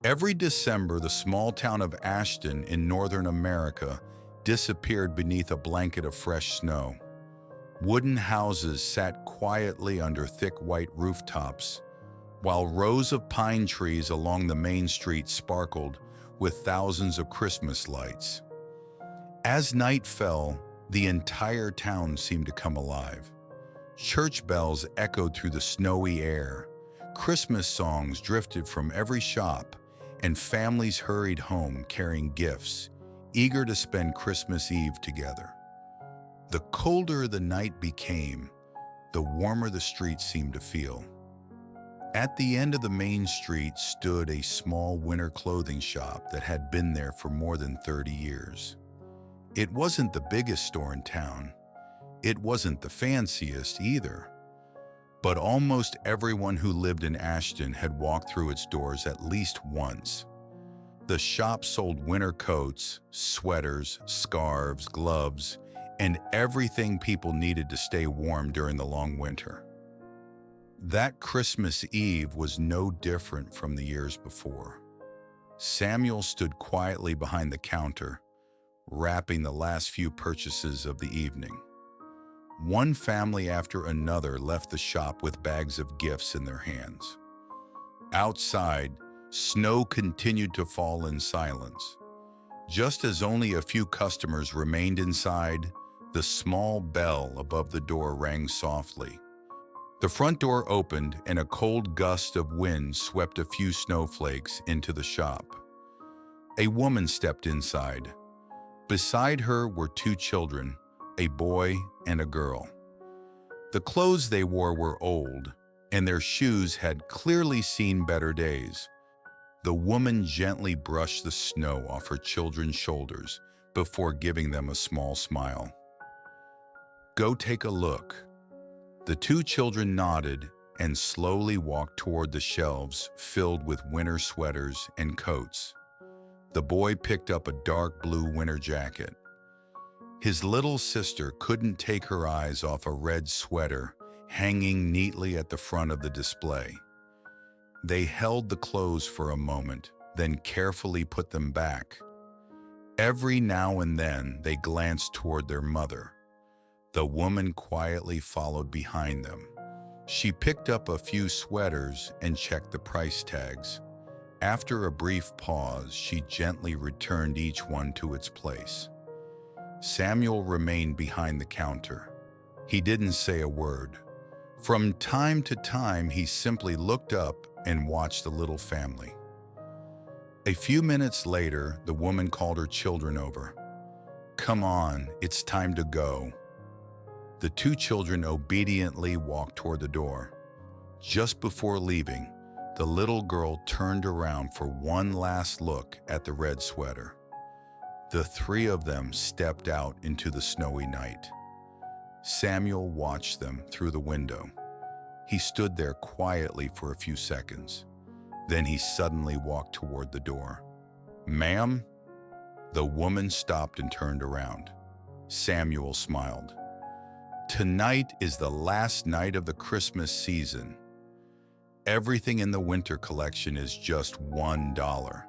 Every December, the small town of Ashton in northern America disappeared beneath a blanket of fresh snow. Wooden houses sat quietly under thick white rooftops, while rows of pine trees along the main street sparkled with thousands of Christmas lights. As night fell, the entire town seemed to come alive. Church bells echoed through the snowy air, Christmas songs drifted from every shop, and families hurried home carrying gifts, eager to spend Christmas Eve together. The colder the night became, the warmer the streets seemed to feel. At the end of the main street stood a small winter clothing shop that had been there for more than 30 years. It wasn't the biggest store in town. It wasn't the fanciest either. But almost everyone who lived in Ashton had walked through its doors at least once. The shop sold winter coats, sweaters, scarves, gloves, and everything people needed to stay warm during the long winter. That Christmas Eve was no different from the years before. Samuel stood quietly behind the counter, wrapping the last few purchases of the evening. One family after another left the shop with bags of gifts in their hands. Outside, snow continued to fall in silence. Just as only a few customers remained inside, the small bell above the door rang softly. The front door opened and a cold gust of wind swept a few snowflakes into the shop. A woman stepped inside. Beside her were two children, a boy and a girl. The clothes they wore were old, and their shoes had clearly seen better days. The woman gently brushed the snow off her children's shoulders before giving them a small smile. "Go take a look." The two children nodded and slowly walked toward the shelves filled with winter sweaters and coats. The boy picked up a dark blue winter jacket. His little sister couldn't take her eyes off a red sweater hanging neatly at the front of the display. They held the clothes for a moment, then carefully put them back. Every now and then they glanced toward their mother. The woman quietly followed behind them. She picked up a few sweaters and checked the price tags. After a brief pause, she gently returned each one to its place. Samuel remained behind the counter. He didn't say a word. From time to time, he simply looked up and watched the little family. A few minutes later, the woman called her children over. "Come on, it's time to go." The two children obediently walked toward the door. Just before leaving, the little girl turned around for one last look at the red sweater. The three of them stepped out into the snowy night. Samuel watched them through the window. He stood there quietly for a few seconds. Then he suddenly walked toward the door. "Ma'am?" The woman stopped and turned around. Samuel smiled. "Tonight is the last night of the Christmas season. Everything in the winter collection is just $1.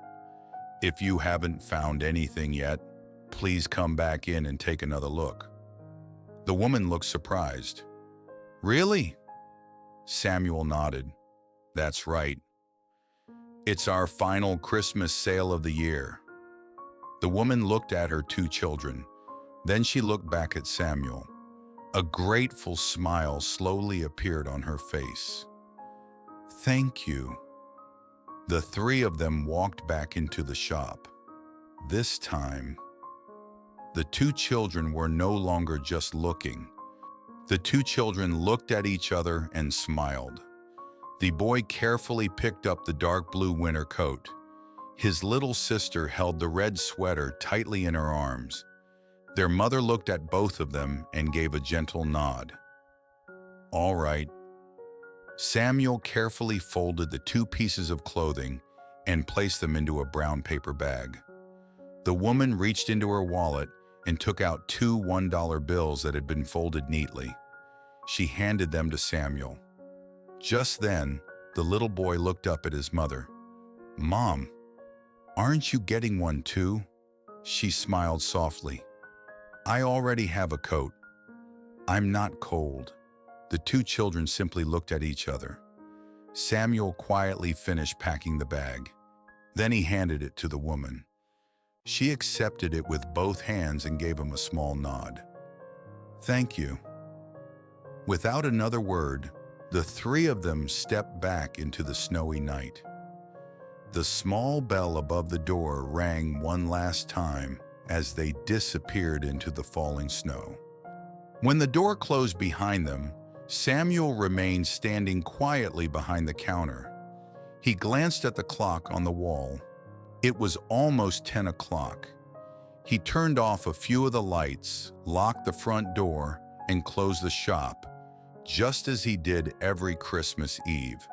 If you haven't found anything yet, please come back in and take another look." The woman looked surprised. "Really?" Samuel nodded. "That's right. It's our final Christmas sale of the year." The woman looked at her two children. Then she looked back at Samuel. A grateful smile slowly appeared on her face. "Thank you." The three of them walked back into the shop. This time, the two children were no longer just looking. The two children looked at each other and smiled. The boy carefully picked up the dark blue winter coat. His little sister held the red sweater tightly in her arms. Their mother looked at both of them and gave a gentle nod. "All right." Samuel carefully folded the two pieces of clothing and placed them into a brown paper bag. The woman reached into her wallet and took out two $1 bills that had been folded neatly. She handed them to Samuel. Just then, the little boy looked up at his mother. "Mom, "Aren't you getting one too?" She smiled softly. "I already have a coat. I'm not cold." The two children simply looked at each other. Samuel quietly finished packing the bag. Then he handed it to the woman. She accepted it with both hands and gave him a small nod. "Thank you." Without another word, the three of them stepped back into the snowy night. The small bell above the door rang one last time as they disappeared into the falling snow. When the door closed behind them, Samuel remained standing quietly behind the counter. He glanced at the clock on the wall. It was almost 10 o'clock. He turned off a few of the lights, locked the front door, and closed the shop, just as he did every Christmas Eve.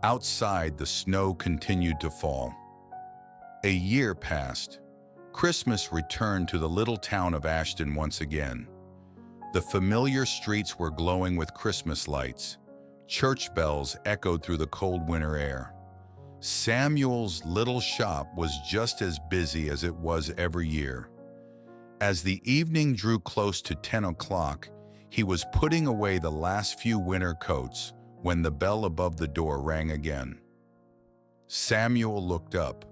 Outside, the snow continued to fall. A year passed. Christmas returned to the little town of Ashton once again. The familiar streets were glowing with Christmas lights. Church bells echoed through the cold winter air. Samuel's little shop was just as busy as it was every year. As the evening drew close to 10 o'clock, he was putting away the last few winter coats when the bell above the door rang again. Samuel looked up.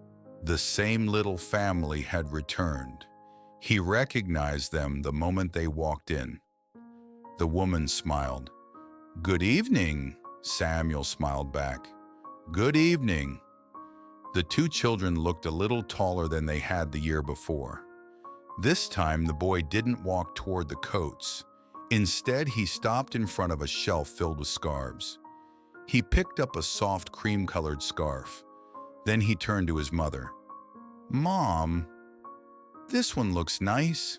The same little family had returned. He recognized them the moment they walked in. The woman smiled. "Good evening," Samuel smiled back. "Good evening." The two children looked a little taller than they had the year before. This time, the boy didn't walk toward the coats. Instead, he stopped in front of a shelf filled with scarves. He picked up a soft cream-colored scarf. Then he turned to his mother. "Mom, this one looks nice."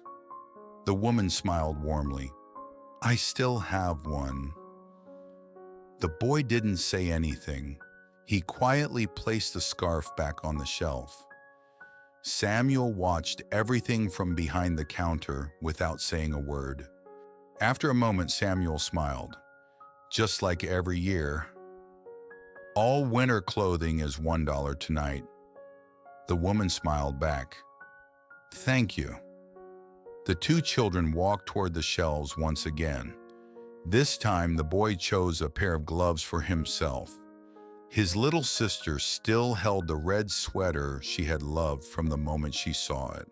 The woman smiled warmly. "I still have one." The boy didn't say anything. He quietly placed the scarf back on the shelf. Samuel watched everything from behind the counter without saying a word. After a moment, Samuel smiled. "Just like every year. All winter clothing is $1 tonight." The woman smiled back. "Thank you." The two children walked toward the shelves once again. This time, the boy chose a pair of gloves for himself. His little sister still held the red sweater she had loved from the moment she saw it.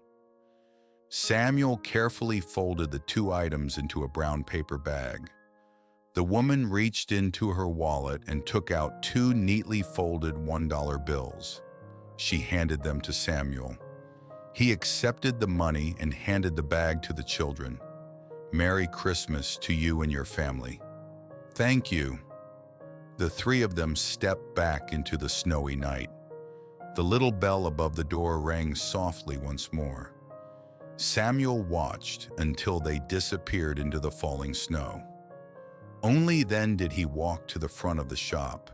Samuel carefully folded the two items into a brown paper bag. The woman reached into her wallet and took out two neatly folded $1 bills. She handed them to Samuel. He accepted the money and handed the bag to the children. "Merry Christmas to you and your family." "Thank you." The three of them stepped back into the snowy night. The little bell above the door rang softly once more. Samuel watched until they disappeared into the falling snow. Only then did he walk to the front of the shop.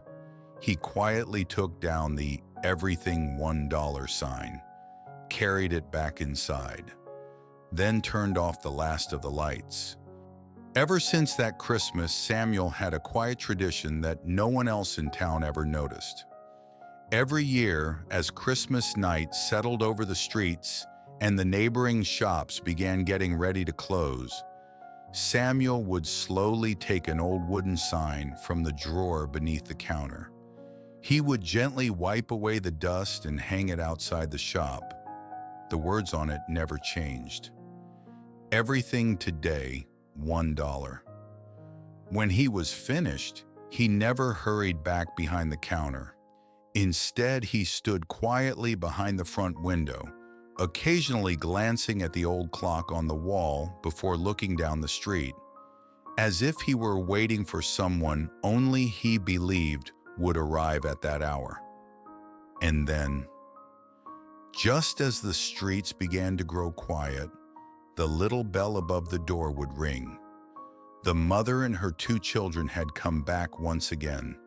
He quietly took down the "Everything $1" sign, carried it back inside, then turned off the last of the lights. Ever since that Christmas, Samuel had a quiet tradition that no one else in town ever noticed. Every year, as Christmas night settled over the streets and the neighboring shops began getting ready to close, Samuel would slowly take an old wooden sign from the drawer beneath the counter. He would gently wipe away the dust and hang it outside the shop. The words on it never changed. "Everything today, $1." When he was finished, he never hurried back behind the counter. Instead, he stood quietly behind the front window, occasionally glancing at the old clock on the wall before looking down the street, as if he were waiting for someone only he believed would arrive at that hour. And then, just as the streets began to grow quiet, the little bell above the door would ring. The mother and her two children had come back once again,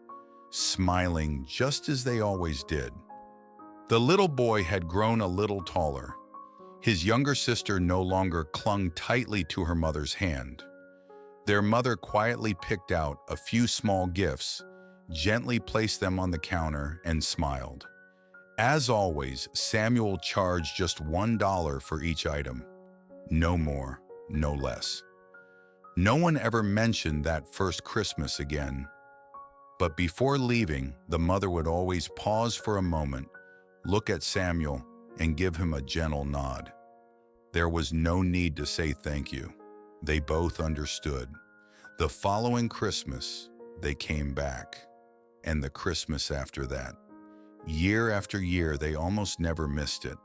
smiling just as they always did. The little boy had grown a little taller. His younger sister no longer clung tightly to her mother's hand. Their mother quietly picked out a few small gifts, gently placed them on the counter, and smiled. As always, Samuel charged just $1 for each item. No more, no less. No one ever mentioned that first Christmas again. But before leaving, the mother would always pause for a moment, look at Samuel, and give him a gentle nod. There was no need to say thank you. They both understood. The following Christmas, they came back. And the Christmas after that. Year after year, they almost never missed it.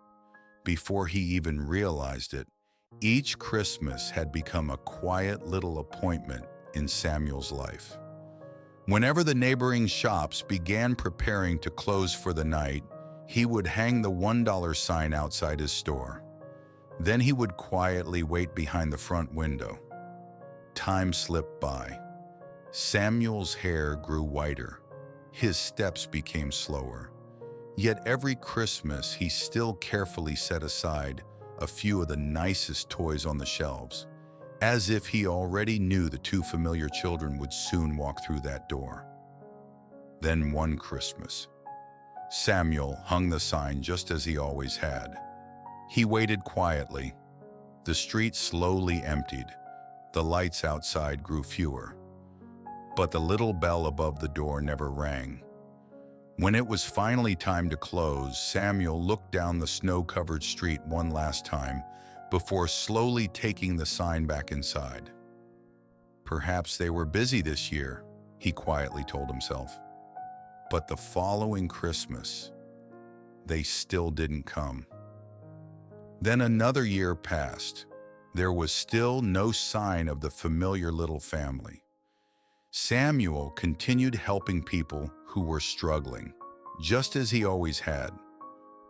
Before he even realized it, each Christmas had become a quiet little appointment in Samuel's life. Whenever the neighboring shops began preparing to close for the night, he would hang the $1 sign outside his store. Then he would quietly wait behind the front window. Time slipped by. Samuel's hair grew whiter. His steps became slower. Yet every Christmas, he still carefully set aside a few of the nicest toys on the shelves, as if he already knew the two familiar children would soon walk through that door. Then one Christmas, Samuel hung the sign just as he always had. He waited quietly. The street slowly emptied. The lights outside grew fewer. But the little bell above the door never rang. When it was finally time to close, Samuel looked down the snow-covered street one last time before slowly taking the sign back inside. Perhaps they were busy this year, he quietly told himself. But the following Christmas, they still didn't come. Then another year passed. There was still no sign of the familiar little family. Samuel continued helping people who were struggling, just as he always had.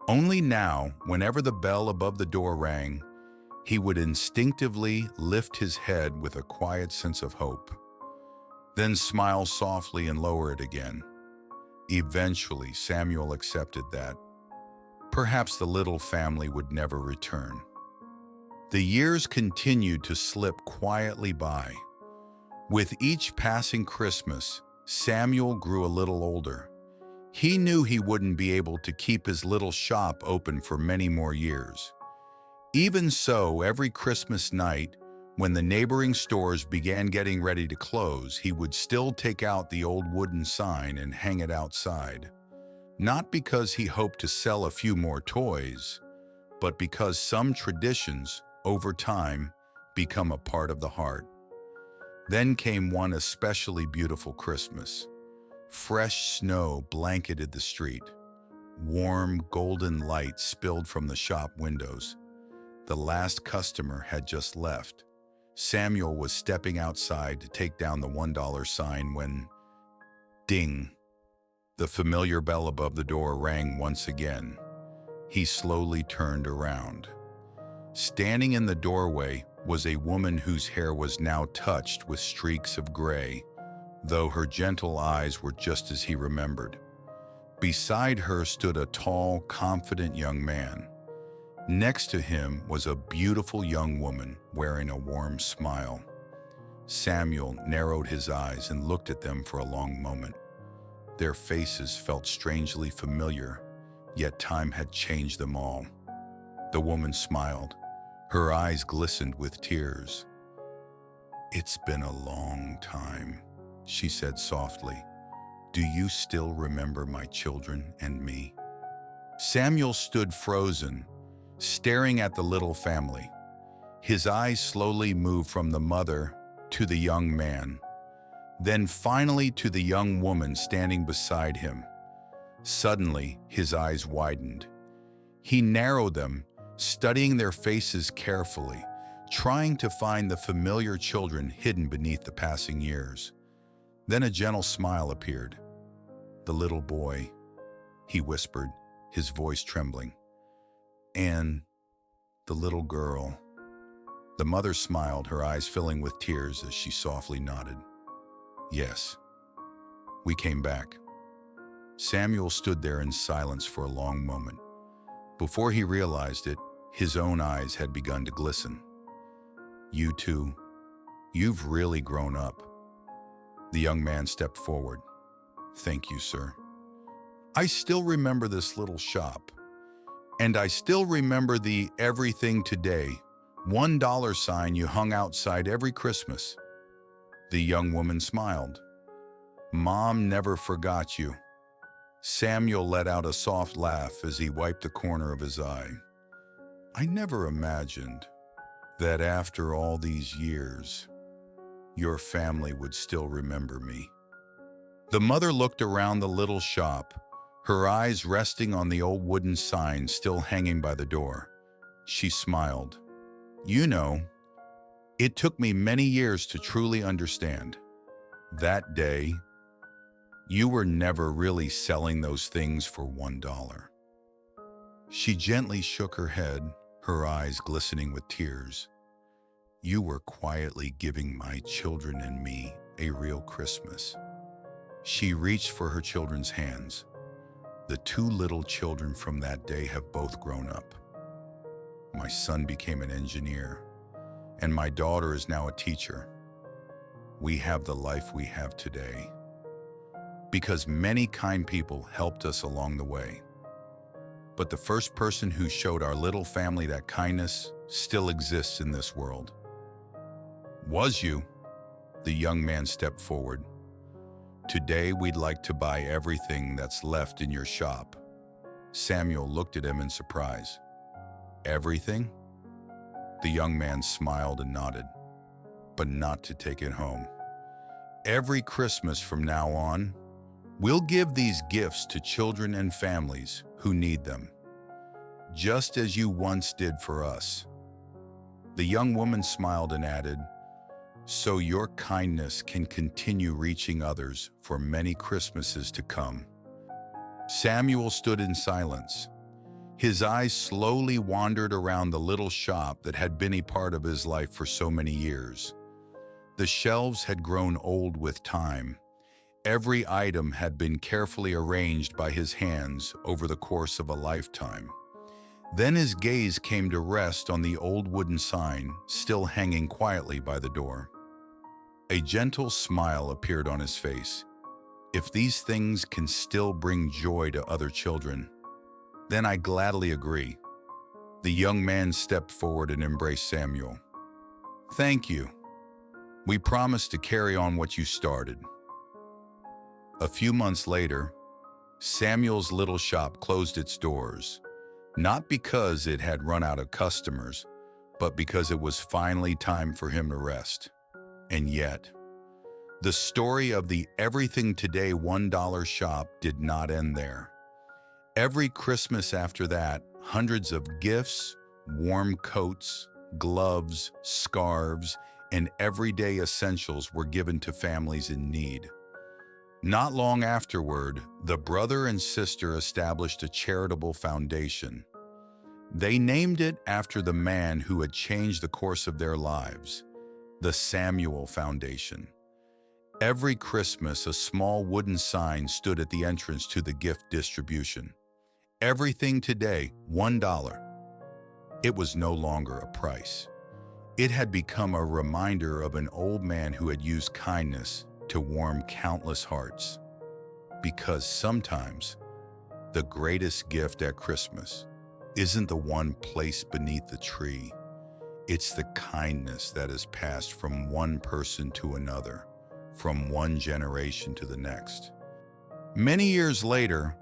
Only now, whenever the bell above the door rang, he would instinctively lift his head with a quiet sense of hope, then smile softly and lower it again. Eventually, Samuel accepted that perhaps the little family would never return. The years continued to slip quietly by. With each passing Christmas, Samuel grew a little older. He knew he wouldn't be able to keep his little shop open for many more years. Even so, every Christmas night, when the neighboring stores began getting ready to close, he would still take out the old wooden sign and hang it outside. Not because he hoped to sell a few more toys, but because some traditions, over time, become a part of the heart. Then came one especially beautiful Christmas. Fresh snow blanketed the street. Warm, golden light spilled from the shop windows. The last customer had just left. Samuel was stepping outside to take down the $1 sign when, ding, the familiar bell above the door rang once again. He slowly turned around. Standing in the doorway was a woman whose hair was now touched with streaks of gray, though her gentle eyes were just as he remembered. Beside her stood a tall, confident young man. Next to him was a beautiful young woman wearing a warm smile. Samuel narrowed his eyes and looked at them for a long moment. Their faces felt strangely familiar, yet time had changed them all. The woman smiled. Her eyes glistened with tears. "It's been a long time," she said softly. "Do you still remember my children and me?" Samuel stood frozen, staring at the little family. His eyes slowly moved from the mother to the young man, then finally to the young woman standing beside him. Suddenly, his eyes widened. He narrowed them, studying their faces carefully, trying to find the familiar children hidden beneath the passing years. Then a gentle smile appeared. "The little boy," he whispered, his voice trembling. "And the little girl." The mother smiled, her eyes filling with tears as she softly nodded. "Yes, we came back." Samuel stood there in silence for a long moment. Before he realized it, his own eyes had begun to glisten. "You two, you've really grown up." The young man stepped forward. "Thank you, sir." I still remember this little shop, and I still remember the everything today $1 sign you hung outside every Christmas." The young woman smiled. "Mom never forgot you." Samuel let out a soft laugh as he wiped the corner of his eye. "I never imagined that after all these years, your family would still remember me." The mother looked around the little shop, her eyes resting on the old wooden sign still hanging by the door. She smiled. "You know, it took me many years to truly understand. That day, you were never really selling those things for $1. She gently shook her head, her eyes glistening with tears. "You were quietly giving my children and me a real Christmas." She reached for her children's hands. "The two little children from that day have both grown up. My son became an engineer, and my daughter is now a teacher. We have the life we have today because many kind people helped us along the way. But the first person who showed our little family that kindness still exists in this world." "Was you?" The young man stepped forward. "Today we'd like to buy everything that's left in your shop." Samuel looked at him in surprise. "Everything?" The young man smiled and nodded. "But not to take it home. Every Christmas from now on, we'll give these gifts to children and families who need them, just as you once did for us." The young woman smiled and added, "So your kindness can continue reaching others for many Christmases to come." Samuel stood in silence. His eyes slowly wandered around the little shop that had been a part of his life for so many years. The shelves had grown old with time. Every item had been carefully arranged by his hands over the course of a lifetime. Then his gaze came to rest on the old wooden sign, still hanging quietly by the door. A gentle smile appeared on his face. "If these things can still bring joy to other children, then I gladly agree." The young man stepped forward and embraced Samuel. "Thank you. We promise to carry on what you started." A few months later, Samuel's little shop closed its doors, not because it had run out of customers, but because it was finally time for him to rest. And yet, the story of the Everything Today $1 shop did not end there. Every Christmas after that, hundreds of gifts, warm coats, gloves, scarves, and everyday essentials were given to families in need. Not long afterward, the brother and sister established a charitable foundation. They named it after the man who had changed the course of their lives, the Samuel Foundation. Every Christmas, a small wooden sign stood at the entrance to the gift distribution. Everything today, $1. It was no longer a price. It had become a reminder of an old man who had used kindness to warm countless hearts. Because sometimes, the greatest gift at Christmas isn't the one placed beneath the tree. It's the kindness that is passed from one person to another, from one generation to the next. Many years later,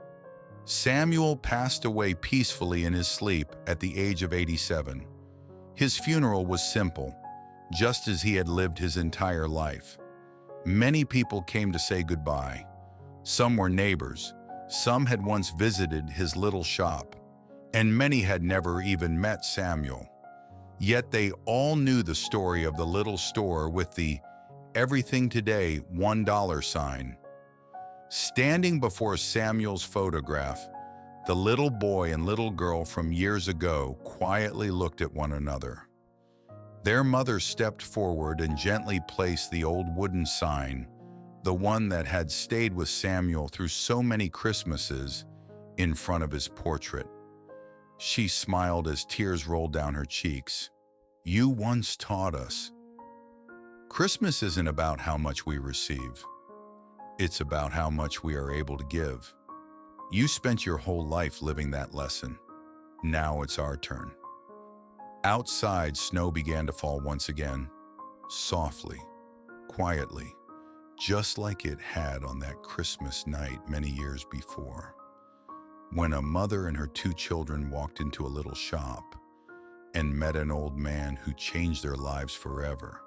Samuel passed away peacefully in his sleep at the age of 87. His funeral was simple, just as he had lived his entire life. Many people came to say goodbye. Some were neighbors, some had once visited his little shop, and many had never even met Samuel. Yet they all knew the story of the little store with the Everything Today $1 sign. Standing before Samuel's photograph, the little boy and little girl from years ago quietly looked at one another. Their mother stepped forward and gently placed the old wooden sign, the one that had stayed with Samuel through so many Christmases, in front of his portrait. She smiled as tears rolled down her cheeks. "You once taught us. Christmas isn't about how much we receive. It's about how much we are able to give." You spent your whole life living that lesson. Now it's our turn. Outside, snow began to fall once again, softly, quietly, just like it had on that Christmas night many years before, when a mother and her two children walked into a little shop and met an old man who changed their lives forever.